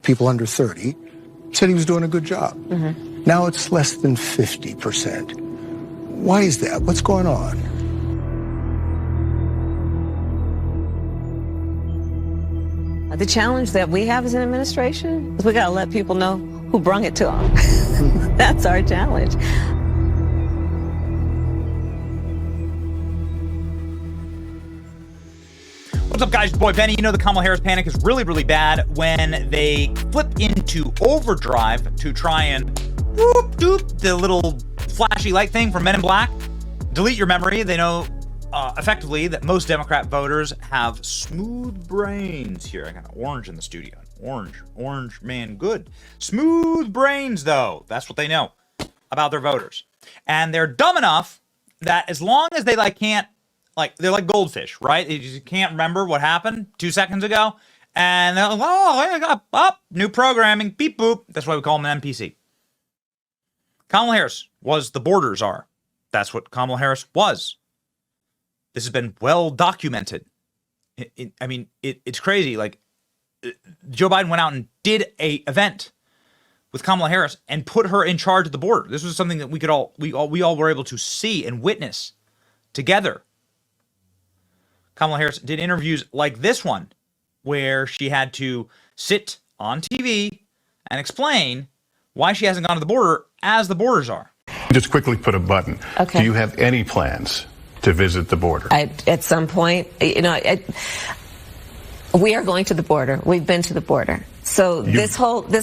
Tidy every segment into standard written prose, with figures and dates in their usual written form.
people under 30, said he was doing a good job. Now it's less than 50%. Why is that? What's going on? The challenge that we have as an administration is we got to let people know who brung it to them. That's our challenge. What's up, guys? Your boy Benny. You know the Kamala Harris panic is really, really bad when they flip into overdrive to try and whoop, doop, the little flashy light thing from Men in Black. Delete your memory. They know effectively that most Democrat voters have smooth brains. Here, I got an orange in the studio. Orange, man, good. Smooth brains, though. That's what they know about their voters. And they're dumb enough that as long as they can't, they're like goldfish, right? You just can't remember what happened 2 seconds ago. And they're like, I got new programming, beep boop. That's why we call them an NPC. Kamala Harris was the border czar. That's what Kamala Harris was. This has been well documented. It's crazy. Joe Biden went out and did a event with Kamala Harris and put her in charge of the border. This was something that we all were able to see and witness together. Kamala Harris did interviews like this one, where she had to sit on TV and explain why she hasn't gone to the border as the border czar. Just quickly put a button. Okay. Do you have any plans to visit the border? At some point, we are going to the border. We've been to the border. So this whole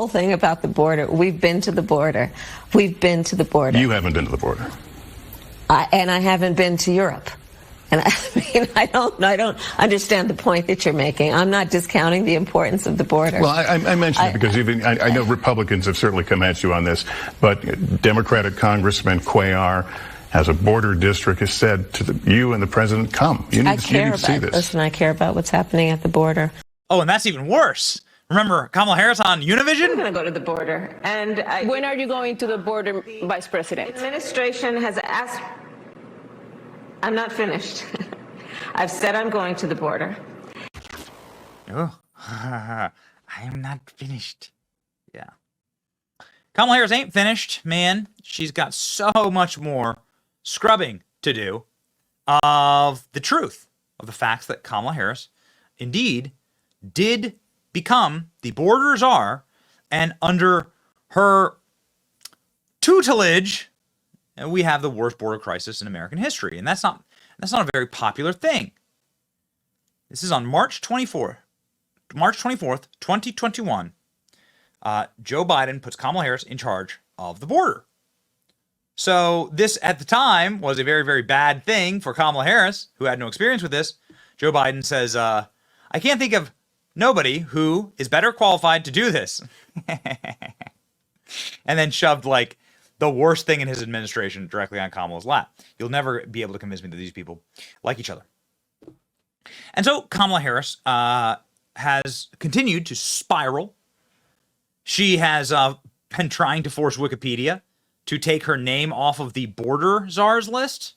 thing about the border, we've been to the border. We've been to the border. You haven't been to the border. And I haven't been to Europe. And I don't understand the point that you're making. I'm not discounting the importance of the border. Well, I mentioned it because I know Republicans have certainly come at you on this, but Democratic Congressman Cuellar has a border district, has said to you and the president, come. You need to see this. Listen, I care about what's happening at the border. Oh, and that's even worse. Remember Kamala Harris on Univision? I'm going to go to the border. And when are you going to the border, Vice President? The administration has asked... I'm not finished. I've said I'm going to the border. Oh, I am not finished. Yeah. Kamala Harris ain't finished, man. She's got so much more scrubbing to do of the truth, of the facts that Kamala Harris indeed did become the border czar, and under her tutelage, and we have the worst border crisis in American history. And that's not a very popular thing. This is on March 24th, 2021. Joe Biden puts Kamala Harris in charge of the border. So this, at the time, was a very, very bad thing for Kamala Harris, who had no experience with this. Joe Biden says, I can't think of nobody who is better qualified to do this. And then shoved the worst thing in his administration directly on Kamala's lap. You'll never be able to convince me that these people like each other. And so Kamala Harris has continued to spiral. She has been trying to force Wikipedia to take her name off of the border czars list.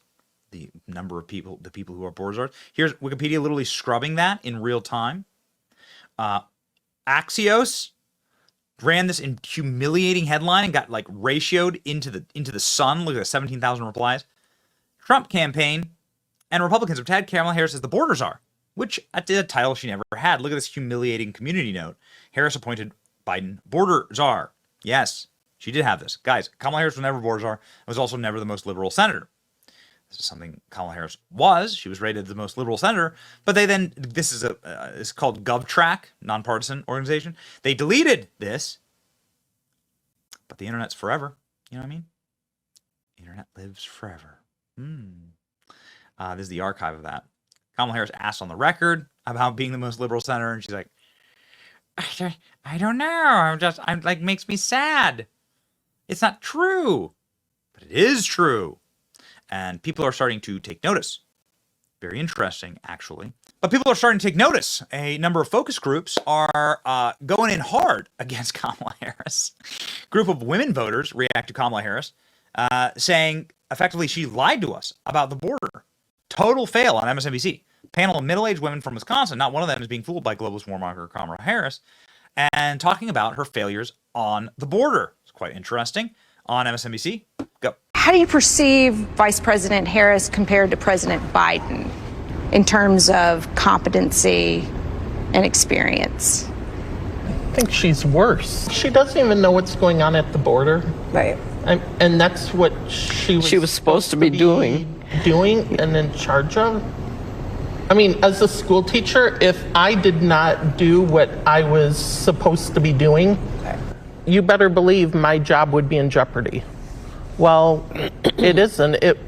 The number of people, the people who are border czars. Here's Wikipedia literally scrubbing that in real time. Axios ran this in humiliating headline and got ratioed into the sun. Look at that, 17,000 replies. Trump campaign and Republicans have tagged Kamala Harris as the border czar, which is a title she never had. Look at this humiliating community note. Harris appointed Biden border czar. Yes, she did have this. Guys, Kamala Harris was never border czar. Was also never the most liberal senator. This is something Kamala Harris was. She was rated the most liberal senator. But this is it's called GovTrack, nonpartisan organization. They deleted this. But the internet's forever. You know what I mean? The internet lives forever. This is the archive of that. Kamala Harris asked on the record about being the most liberal senator, and she's like, I don't know. I'm makes me sad. It's not true. But it is true. And people are starting to take notice. Very interesting, actually. But people are starting to take notice. A number of focus groups are going in hard against Kamala Harris. Group of women voters react to Kamala Harris, saying effectively she lied to us about the border. Total fail on MSNBC. Panel of middle-aged women from Wisconsin. Not one of them is being fooled by globalist warmonger Kamala Harris. and talking about her failures on the border. It's quite interesting. On MSNBC, go. How do you perceive Vice President Harris compared to President Biden in terms of competency and experience? I think she's worse. She doesn't even know what's going on at the border. Right. And that's what she was supposed to be doing and in charge of. I mean, as a school teacher, if I did not do what I was supposed to be doing, you better believe my job would be in jeopardy. Well, it isn't. It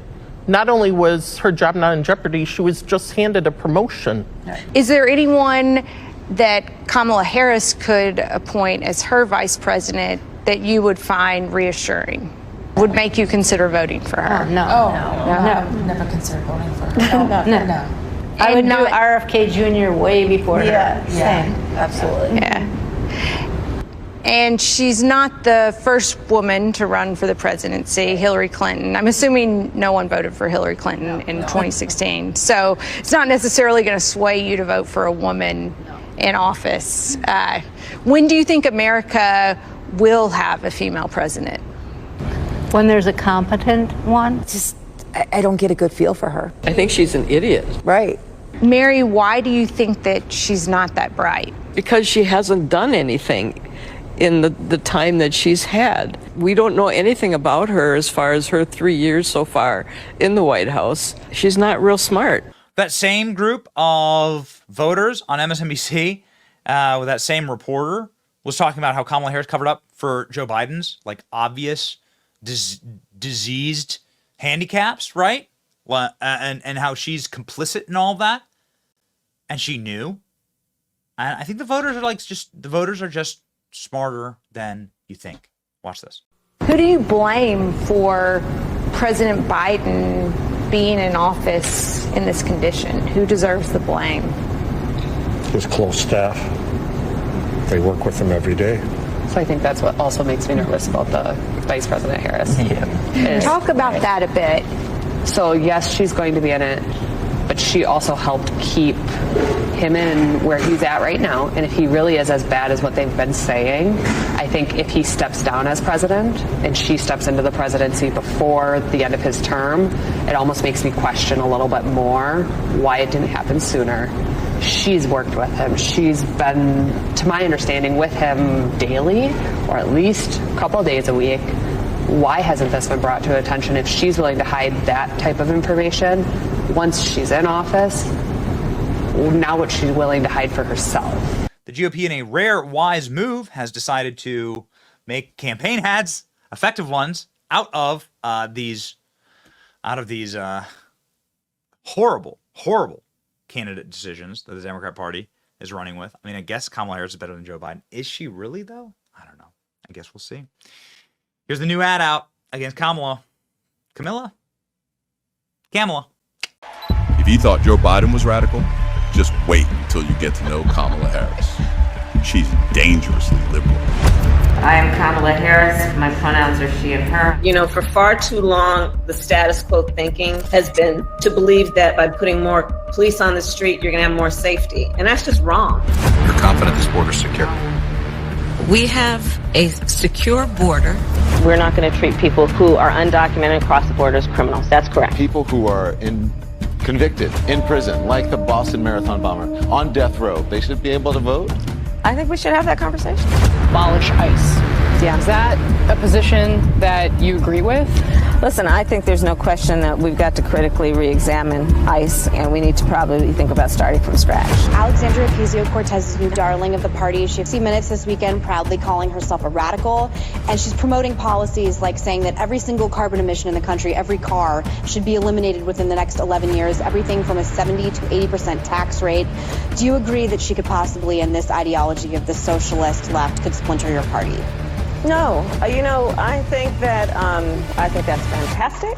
not only was her job not in jeopardy, she was just handed a promotion. Is there anyone that Kamala Harris could appoint as her vice president that you would find reassuring, would make you consider voting for her? No. Never consider voting for her. No. I would do RFK Jr. way before her. Same. Absolutely. Yeah. And she's not the first woman to run for the presidency, Hillary Clinton. I'm assuming no one voted for Hillary Clinton in 2016. So it's not necessarily going to sway you to vote for a woman in office. When do you think America will have a female president? When there's a competent one. I don't get a good feel for her. I think she's an idiot. Right. Mary, why do you think that she's not that bright? Because she hasn't done anything in the time that she's had. We don't know anything about her as far as her 3 years so far in the White House. She's not real smart. That same group of voters on MSNBC, with that same reporter, was talking about how Kamala Harris covered up for Joe Biden's like obvious diseased handicaps, right? And how she's complicit in all of that, and she knew. And I think the voters are just smarter than you think. Watch this. Who do you blame for President Biden being in office in this condition? Who deserves the blame? His close staff. They work with him every day. So I think that's what also makes me nervous about the Vice President Harris. Talk about that a bit. So yes, she's going to be in it, but she also helped keep him in where he's at right now. And if he really is as bad as what they've been saying, I think if he steps down as president and she steps into the presidency before the end of his term, it almost makes me question a little bit more why it didn't happen sooner. She's worked with him. She's been, to my understanding, with him daily, or at least a couple of days a week. Why hasn't this been brought to her attention? If she's willing to hide that type of information once she's in office, now what she's willing to hide for herself. The GOP, in a rare, wise move, has decided to make campaign ads, effective ones, out of these horrible candidate decisions that the Democrat Party is running with. I mean, I guess Kamala Harris is better than Joe Biden. Is she really, though? I don't know. I guess we'll see. Here's the new ad out against Kamala. Camilla? Kamala. If you thought Joe Biden was radical, just wait until you get to know Kamala Harris. She's dangerously liberal. I am Kamala Harris. My pronouns are she and her. You know, for far too long, the status quo thinking has been to believe that by putting more police on the street, you're going to have more safety. And that's just wrong. You're confident this border's secure? We have a secure border. We're not going to treat people who are undocumented across the border as criminals. That's correct. People who are convicted in prison, like the Boston Marathon bomber, on death row, they should be able to vote? I think we should have that conversation. Abolish ICE. Yeah. Is that a position that you agree with? Listen, I think there's no question that we've got to critically re-examine ICE, and we need to probably think about starting from scratch. Alexandria Ocasio-Cortez's new darling of the party. She 60 Minutes this weekend proudly calling herself a radical, and she's promoting policies like saying that every single carbon emission in the country, every car, should be eliminated within the next 11 years, everything from a 70 to 80% tax rate. Do you agree that she could possibly, in this ideology of the socialist left, could splinter your party? No, I think that's fantastic.